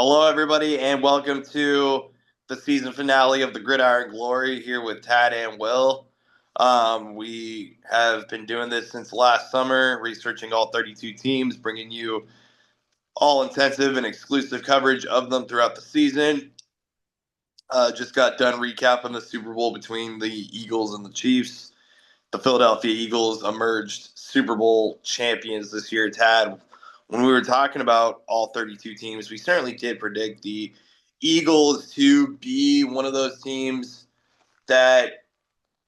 Hello, everybody, and welcome to the season finale of the Gridiron Glory here with Tad and Will. We have been doing this since last summer, researching all 32 teams, bringing you all intensive and exclusive coverage of them throughout the season. Just got done recapping the Super Bowl between the Eagles and the Chiefs. The Philadelphia Eagles emerged Super Bowl champions this year. Tad, when we were talking about all 32 teams, we certainly did predict the Eagles to be one of those teams that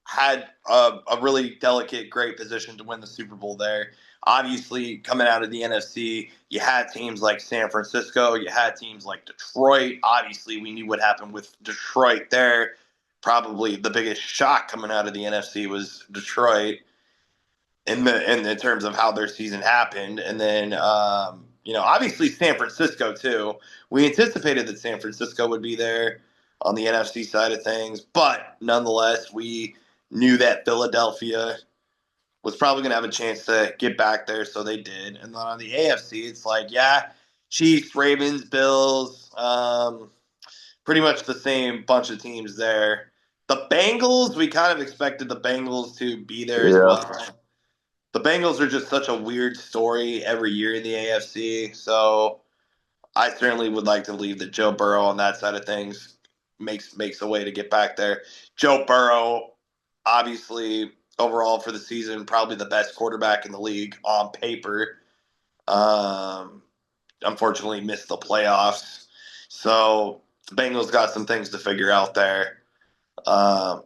had a really delicate, great position to win the Super Bowl there. Obviously, coming out of the NFC, you had teams like San Francisco, you had teams like Detroit. Obviously, we knew what happened with Detroit there. Probably the biggest shock coming out of the NFC was Detroit in terms of how their season happened, and then obviously San Francisco too. We anticipated that San Francisco would be there on the NFC side of things, but nonetheless, we knew that Philadelphia was probably going to have a chance to get back there, so they did. And then on the AFC, it's like, yeah, Chiefs, Ravens, Bills, pretty much the same bunch of teams there. The Bengals, we kind of expected the Bengals to be there as Yeah, well. The Bengals are just such a weird story every year in the AFC. So I certainly would like to believe that Joe Burrow on that side of things makes a way to get back there. Joe Burrow, obviously, overall for the season, probably the best quarterback in the league on paper. Um, Unfortunately, missed the playoffs. So the Bengals got some things to figure out there. Um,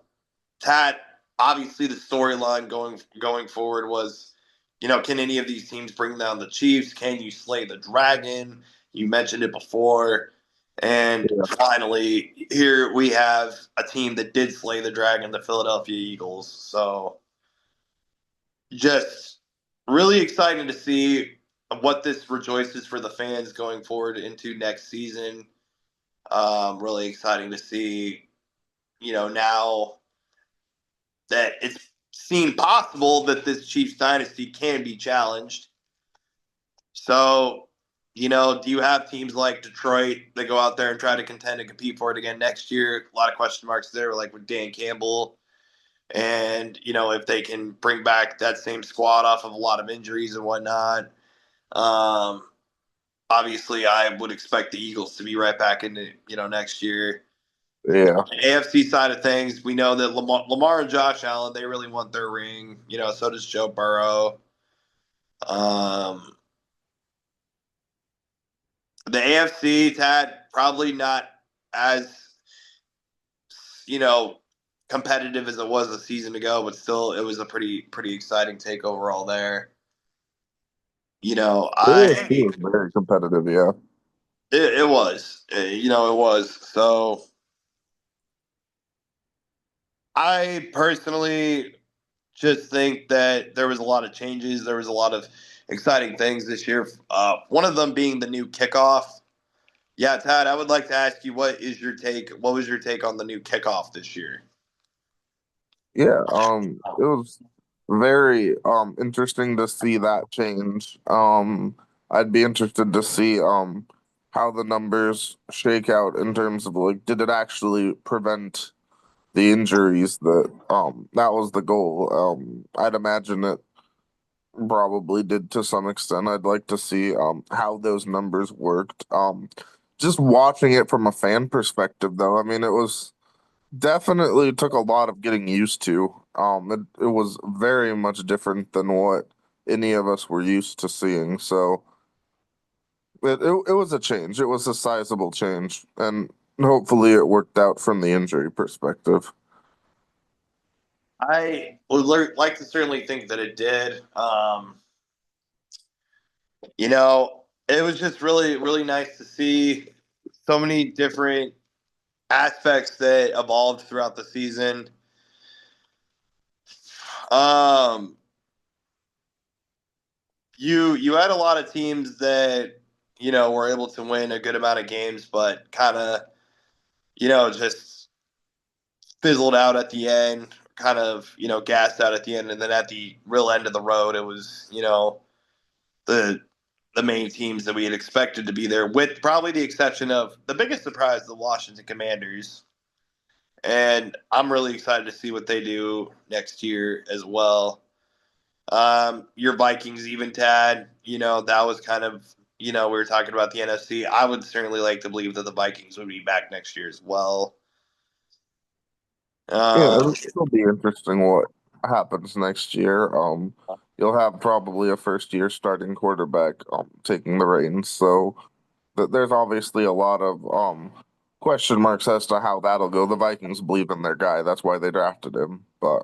Tad, obviously the storyline going forward was, can any of these teams bring down the Chiefs? Can you slay the dragon? You mentioned it before. And yeah, finally, here we have a team that did slay the dragon, the Philadelphia Eagles. So just really exciting to see what this rejoices for the fans going forward into next season. Really exciting to see, now that it's seen possible that this Chiefs dynasty can be challenged. So, do you have teams like Detroit that go out there and try to contend and compete for it again next year? A lot of question marks there, like with Dan Campbell. And, if they can bring back that same squad off of a lot of injuries and whatnot. Um, Obviously, I would expect the Eagles to be right back into, next year. yeah, AFC side of things, we know that Lamar and Josh Allen, they really want their ring. So does Joe Burrow. Um, the AFC, Tad, probably not as, you know, competitive as it was a season ago, but still, it was a pretty exciting take overall there. AFC is very competitive. Yeah, It was, it was. So I personally just think that there was a lot of changes. There was a lot of exciting things this year. One of them being the new kickoff. Yeah, Tad, I would like to ask you what is your take? What was your take on the new kickoff this year? yeah. It was very interesting to see that change. I'd be interested to see how the numbers shake out in terms of like, did it actually prevent the injuries that was the goal. I'd imagine it probably did to some extent. I'd like to see how those numbers worked. Just watching it from a fan perspective though, I mean it was definitely took a lot of getting used to. It was very much different than what any of us were used to seeing. So it was a change. It was a sizable change, and hopefully it worked out from the injury perspective. I would like to certainly think that it did. It was just really nice to see so many different aspects that evolved throughout the season. Um, you had a lot of teams that were able to win a good amount of games, but kind of just fizzled out at the end, kind of gassed out at the end, and then at the real end of the road, it was the the main teams that we had expected to be there, with probably the exception of the biggest surprise, the Washington Commanders. And I'm really excited to see what they do next year as well. Your Vikings, even Tad, that was kind of, we were talking about the NFC. I would certainly like to believe that the Vikings would be back next year as well. Yeah, Um, it'll be interesting what happens next year. You'll have probably a first year starting quarterback taking the reins, so there's obviously a lot of question marks as to how that'll go. The Vikings believe in their guy, that's why they drafted him. But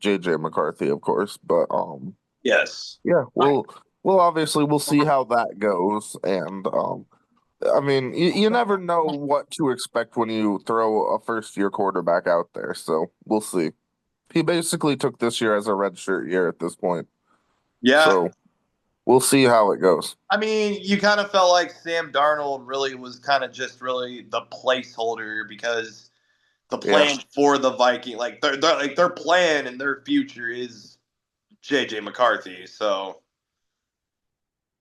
JJ McCarthy, of course. But yes. yeah, we'll obviously we'll see how that goes, and I mean, you never know what to expect when you throw a first year quarterback out there. So we'll see. He basically took this year as a redshirt year at this point. Yeah. So we'll see how it goes. I mean, you kind of felt like Sam Darnold really was kind of just really the placeholder because the Yeah. plan for the Viking, like their plan and their future is JJ McCarthy. So,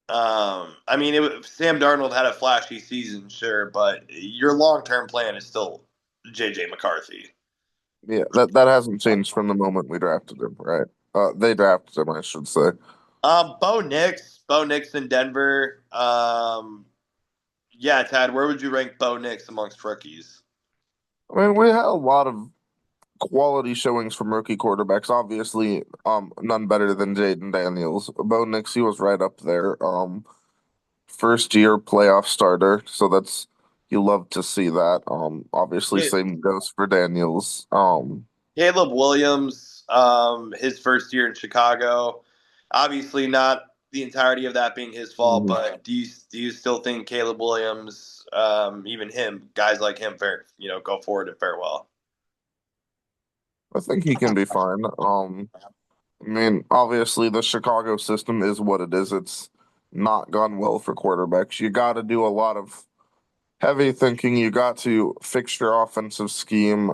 I mean, Sam Darnold had a flashy season, sure, but your long term plan is still JJ McCarthy. Yeah, that hasn't changed from the moment we drafted him, right? They drafted him, I should say. Bo Nix in Denver. Yeah, Tad, where would you rank Bo Nix amongst rookies? I mean, we had a lot of quality showings from rookie quarterbacks. Obviously, none better than Jaden Daniels. Bo Nix, he was right up there. First year playoff starter, so that's you love to see that. Obviously, same goes for Daniels. Caleb Williams, his first year in Chicago, obviously not the entirety of that being his fault, Mhm. but do you still think Caleb Williams, even him, guys like him, go forward and fare well? I think he can be fine. I mean, obviously, the Chicago system is what it is. It's not gone well for quarterbacks. You got to do a lot of heavy thinking. You got to fix your offensive scheme.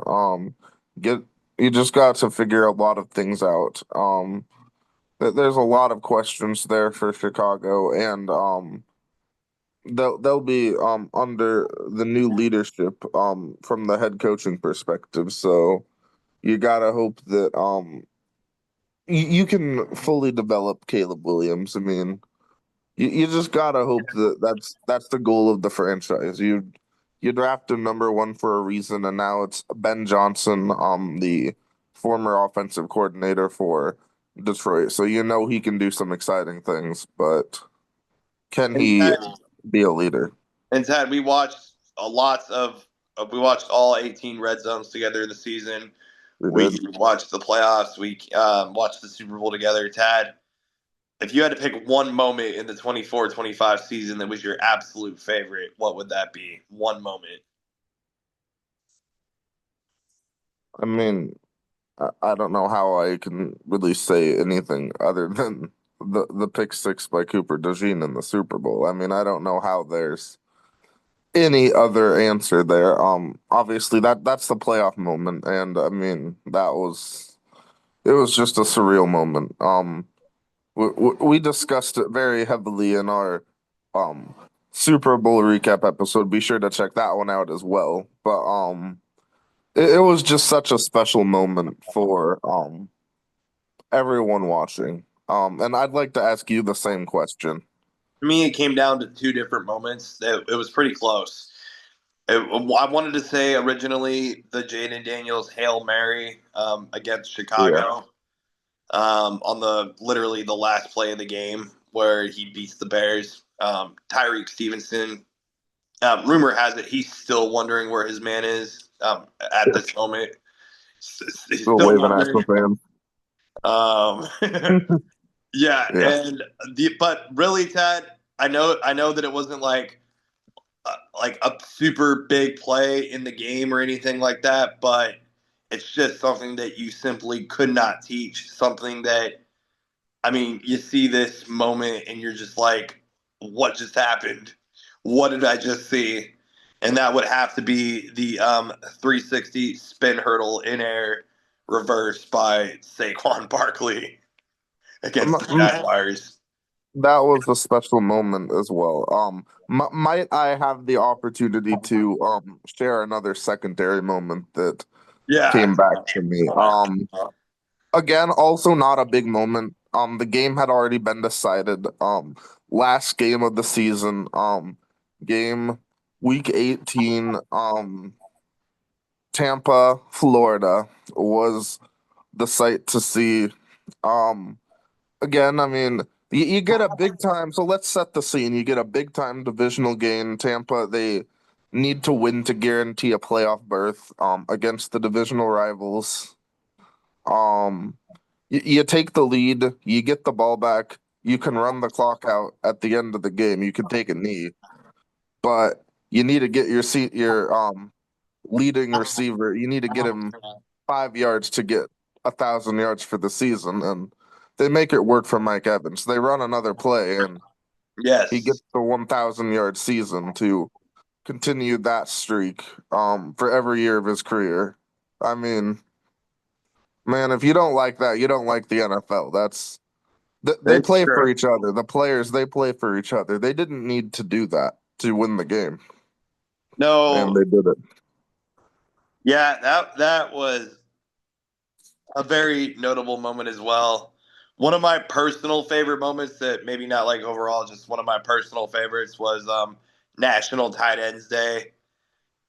Get you just got to figure a lot of things out. There's a lot of questions there for Chicago, and they'll be under the new leadership from the head coaching perspective. So you gotta hope that you can fully develop Caleb Williams. I mean, you just gotta hope that that's the goal of the franchise. You draft him number one for a reason, and now it's Ben Johnson, the former offensive coordinator for Detroit. So you know he can do some exciting things, but can And he Ted, be a leader? and Ted, we watched all 18 red zones together this season. We We did. watched the playoffs. We watched the Super Bowl together. Tad, if you had to pick one moment in the 24-25 season that was your absolute favorite, what would that be? One moment. I mean, I don't know how I can really say anything other than the pick six by Cooper DeJean in the Super Bowl. I mean, I don't know how there's any other answer there. Obviously that's the playoff moment, and I mean it was just a surreal moment. We discussed it very heavily in our um Super Bowl recap episode. Be sure to check that one out as well. But it was just such a special moment for everyone watching. And I'd like to ask you the same question. For me, it came down to two different moments. It was pretty close. I wanted to say originally the Jaden Daniels Hail Mary against Yeah, Chicago on the literally the last play of the game where he beats the Bears. Tyreek Stevenson. Rumor has it he's still wondering where his man is at this moment. He's still still waving at wondering. the fans. Um, yeah, Yeah. but really, Ted, I know that it wasn't like a super big play in the game or anything like that, but it's just something that you simply could not teach. Something that, I mean, you see this moment and you're just like, what just happened? What did I just see? And that would have to be the 360 spin hurdle in air reverse by Saquon Barkley against the My, Jaguars. that was a special moment as well. Might I have the opportunity to share another secondary moment that Yeah. came back to me? Again, also not a big moment. The game had already been decided. Last game of the season. Game week 18. Tampa, Florida was the sight to see. Um, Again, I mean, you get a big time. So let's set the scene. You get a big time divisional game. Tampa, they need to win to guarantee a playoff berth against the divisional rivals. Um, you take the lead, you get the ball back, you can run the clock out at the end of the game. You can take a knee, but you need to get your leading receiver. You need to get him 5 yards to get 1,000 yards for the season, and they make it work for Mike Evans. They run another play, and he Yes. gets the 1,000 yard season to continue that streak for every year of his career. I mean, man, if you don't like that, you don't like the NFL. They It's play for true. each other. The players, they play for each other. They didn't need to do that to win the game, and No, they did it. yeah, that was a very notable moment as well. One of my personal favorite moments that maybe not like overall, just one of my personal favorites was National Tight Ends Day.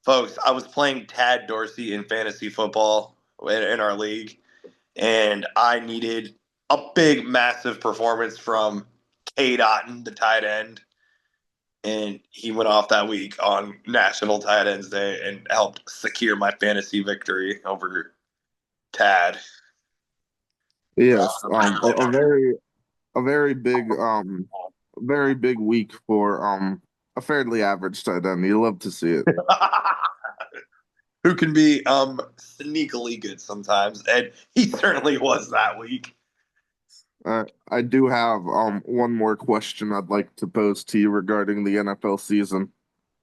Folks, I was playing Tad Dorsey in fantasy football in our league, and I needed a big, massive performance from Cade Otton, the tight end. And he went off that week on National Tight Ends Day and helped secure my fantasy victory over Tad. Yes, a very big week for a fairly average tight end. You love to see it. Who can be sneakily good sometimes, and he certainly was that week. I do have one more question I'd like to pose to you regarding the NFL season,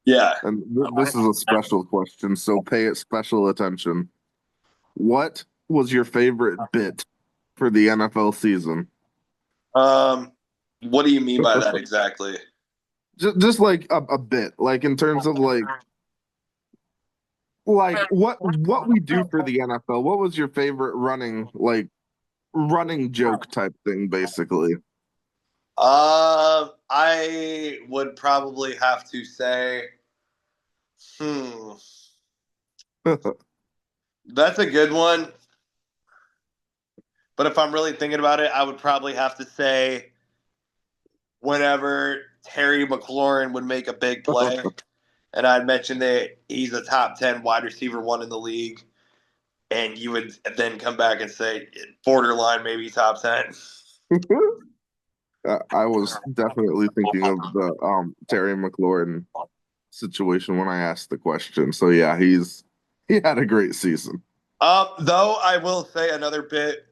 Yeah. and this is a special question, so pay it special attention. What was your favorite bit for the NFL season? Um, what do you mean by that exactly? Just like a bit, like in terms of like what we do for the NFL. What was your favorite running joke type thing, basically? I would probably have to say, hmm, that's a good one. But if I'm really thinking about it, I would probably have to say whenever Terry McLaurin would make a big play, and I'd mention that he's a top 10 wide receiver one in the league, and you would then come back and say borderline maybe top 10. I was definitely thinking of the Terry McLaurin situation when I asked the question. So yeah, he had a great season. Though I will say another bit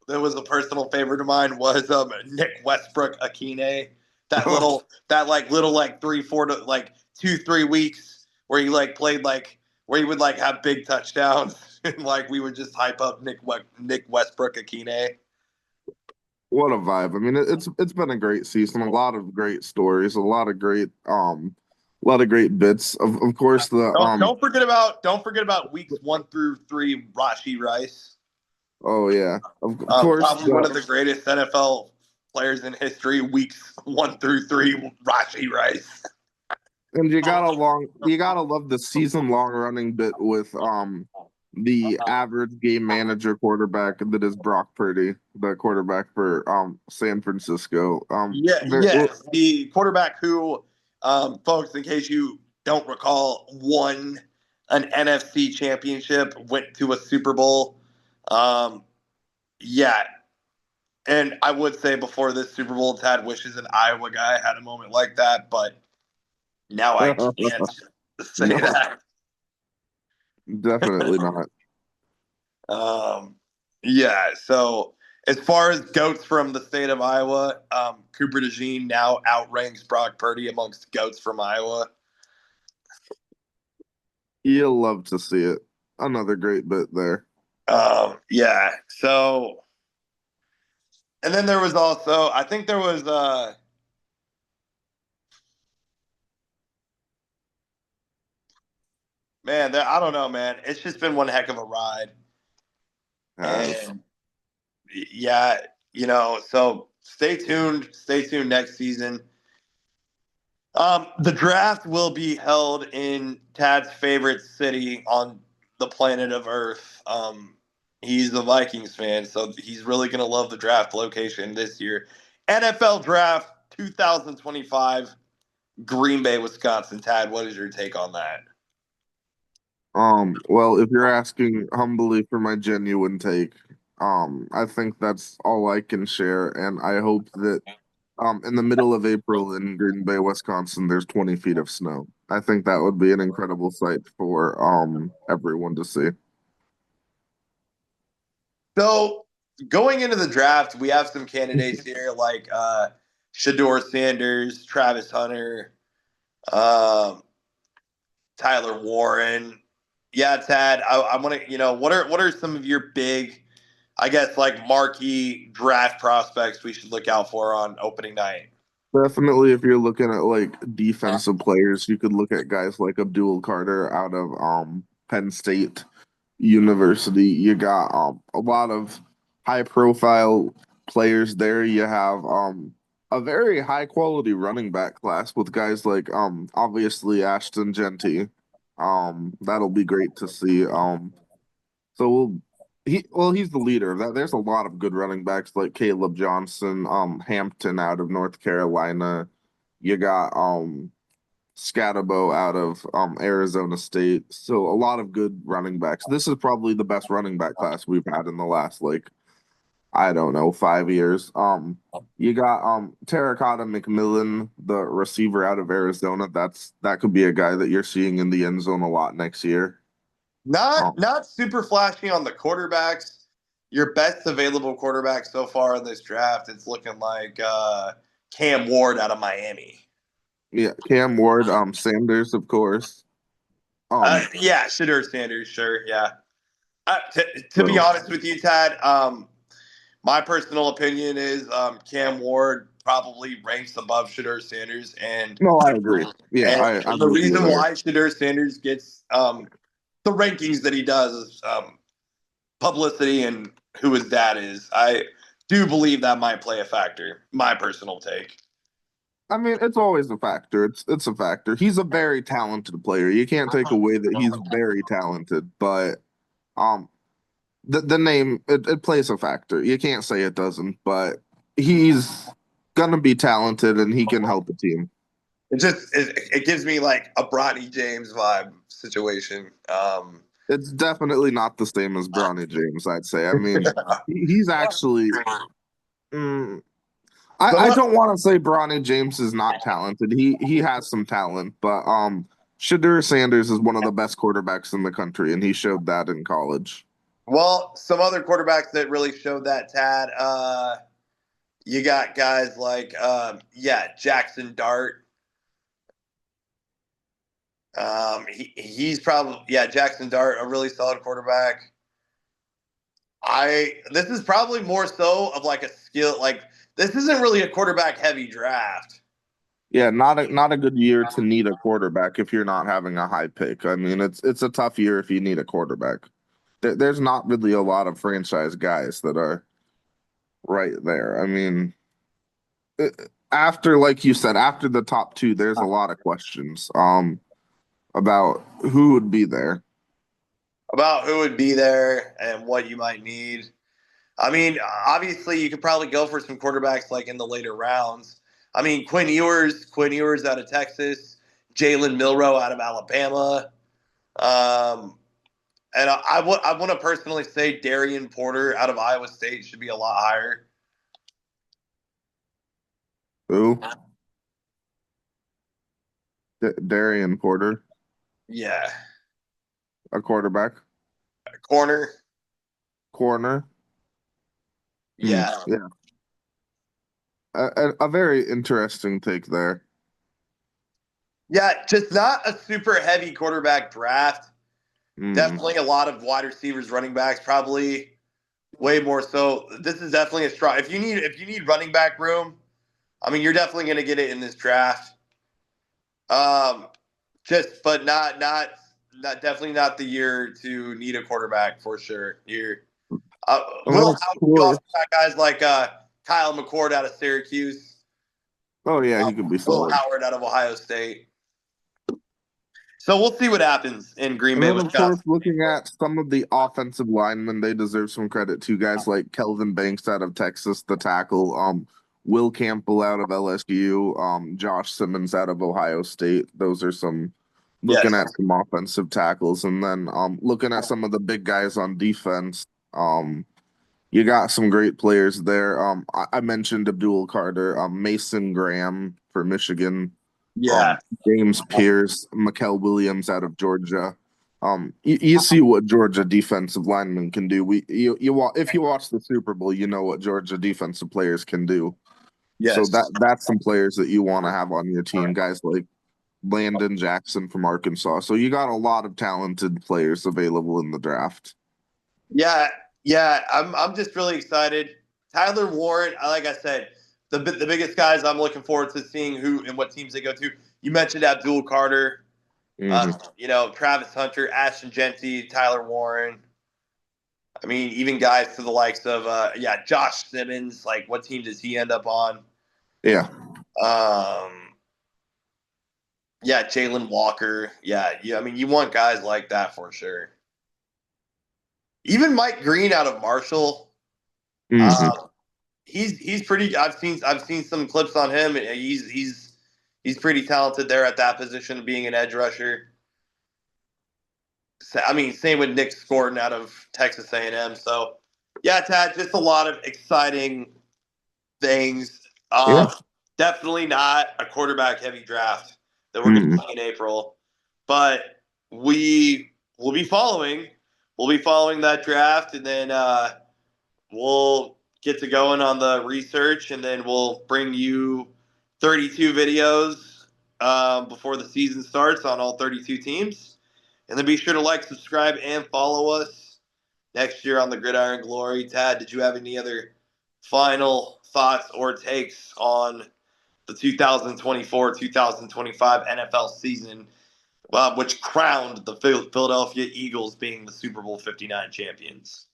that was a personal favorite of mine was Nick Westbrook Akine. That little 3 4 to like 2 3 weeks where he like played like where he would like have big touchdowns and like we would just hype up Nick Westbrook Akine. What a vibe. I mean, it's been a great season, a lot of great stories, a lot of great bits. Of course the Don't forget about weeks 1 through 3 Rashi Rice. oh yeah. Of course Probably one the of the greatest NFL players in history. Weeks 1 through 3 Rashi Rice. and you gotta love the season long running bit with the average game manager quarterback that is Brock Purdy, the quarterback for San Francisco. Yeah, Very, yes, the quarterback who, folks, in case you don't recall, won an NFC championship, went to a Super Bowl. Um, yeah, and I would say before this Super Bowl, Tad wishes an Iowa guy had a moment like that, but now I can't say no, that. definitely not. Um, yeah, so as far as goats from the state of Iowa, Cooper DeJean now outranks Brock Purdy amongst goats from Iowa. You'll love to see it. Another great bit there. Yeah, so and then there was also I think there was Man, I don't know, man. It's just been one heck of a ride. Has And yeah, so stay tuned. Stay tuned next season. The draft will be held in Tad's favorite city on the planet of Earth. He's a Vikings fan, so he's really going to love the draft location this year. NFL Draft 2025, Green Bay, Wisconsin. Tad, what is your take on that? well, if you're asking humbly for my genuine take, I think that's all I can share, and I hope that in the middle of April in Green Bay, Wisconsin, there's 20 feet of snow. I think that would be an incredible sight for everyone to see. So, going into the draft, we have some candidates here like Shador Sanders, Travis Hunter, um, Tyler Warren. Yeah, Tad, I want to, what are some of your big, I guess, like marquee draft prospects we should look out for on opening night? Definitely, if you're looking at like defensive players, you could look at guys like Abdul Carter out of Penn State University. You got a lot of high profile players there. You have a very high quality running back class with guys like obviously Ashton Genty. That'll be great to see. So he's the leader of that. There's a lot of good running backs like Caleb Johnson, Hampton out of North Carolina. You got Scatabo out of Arizona State. So a lot of good running backs. This is probably the best running back class we've had in the last like I don't know 5 years. You got Terracotta McMillan, the receiver out of Arizona. That could be a guy that you're seeing in the end zone a lot next year. Not Um, not super flashy on the quarterbacks. Your best available quarterback so far in this draft, it's looking like Cam Ward out of Miami. yeah, Cam Ward, Sanders, of course. Um, Yeah, Shador Sanders, sure, yeah. To be so honest with you, Tad, my personal opinion is Cam Ward probably ranks above Shador Sanders, and no, I agree. Yeah, and I'm the with you reason there. why Shador Sanders gets the rankings that he does is publicity and who his dad is. I do believe that might play a factor. My personal take. I mean, it's always a factor. It's a factor. He's a very talented player. You can't take away that he's very talented, but um, the name it plays a factor. You can't say it doesn't, but he's gonna be talented and he can help a team. It gives me like a Bronny James vibe situation. It's definitely not the same as Bronny James, I'd say. I mean, he's actually. mm, I Somewhat, don't want to say Bronny James is not talented. He has some talent, but Shadur Sanders is one of the best quarterbacks in the country, and he showed that in college. well, some other quarterbacks that really showed that, Tad. You got guys like Jackson Dart. He's probably Jackson Dart, a really solid quarterback. This is probably more so of like a skill, like this isn't really a quarterback heavy draft. Yeah, not a good year to need a quarterback if you're not having a high pick. I mean, it's a tough year if you need a quarterback. There's not really a lot of franchise guys that are right there. I mean, after like you said, after the top two, there's a lot of questions about who would be there. About who would be there and what you might need. I mean, obviously, you could probably go for some quarterbacks like in the later rounds. I mean, Quinn Ewers out of Texas, Jalen Milrow out of Alabama, um, and I want to personally say Darian Porter out of Iowa State should be a lot higher. Who? Darian Porter, Yeah, a quarterback, corner. corner. Yeah, Yeah, a very interesting take there. yeah, just not a super heavy quarterback draft. Hmm. Definitely a lot of wide receivers, running backs, probably way more so. This is definitely a strong. If you need running back room, I mean, you're definitely going to get it in this draft. Um, just but definitely not the year to need a quarterback for sure. And Will of Howard, you also course, got guys like Kyle McCord out of Syracuse, oh yeah, he could be Will solid. Howard out of Ohio State. So we'll see what happens in Green And Bay, then, of course, Wisconsin. looking at some of the offensive linemen, they deserve some credit too. Guys like Kelvin Banks out of Texas, the tackle, Will Campbell out of LSU, Josh Simmons out of Ohio State. Those are some looking Yes. at some offensive tackles, and then looking at some of the big guys on defense. You got some great players there. I mentioned Abdul Carter, Mason Graham for Michigan, Yeah. um, James Pierce, Mikel Williams out of Georgia. You see what Georgia defensive linemen can do. If you watch the Super Bowl, you know what Georgia defensive players can do. So Yes. that's some players that you want to have on your team, guys like Landon Jackson from Arkansas. So you got a lot of talented players available in the draft. Yeah. Yeah. I'm just really excited. Tyler Warren, like I said, the biggest guys I'm looking forward to seeing who and what teams they go to. You mentioned Abdul Carter, Hmm. Travis Hunter, Ashton Genty, Tyler Warren. I mean, even guys to the likes of Josh Simmons. Like, what team does he end up on? Yeah. Um, yeah, Jalen Walker. Yeah. I mean, you want guys like that for sure. Even Mike Green out of Marshall. Hmm. Uh, he's pretty. I've seen some clips on him. He's pretty talented there at that position, being an edge rusher. I mean, same with Nick Scorton out of Texas A&M. So, yeah, Tad, just a lot of exciting things. Yeah. Definitely not a quarterback heavy draft that we're going to Hmm. see in April, but we will be following. We'll be following that draft, and then we'll get to going on the research, and then we'll bring you 32 videos before the season starts on all 32 teams. And then be sure to like, subscribe, and follow us next year on the Gridiron Glory. Tad, did you have any other final thoughts or takes on the 2024-2025 NFL season, which crowned the Philadelphia Eagles being the Super Bowl 59 champions?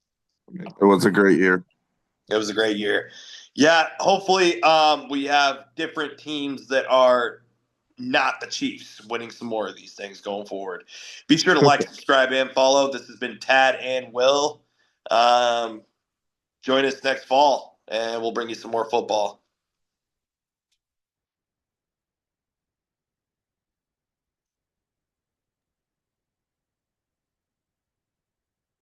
It was a great year. It was a great year. Yeah, hopefully we have different teams that are not the Chiefs winning some more of these things going forward. Be sure to like, subscribe, and follow. This has been Tad and Will. Um, Join us next fall, and we'll bring you some more football.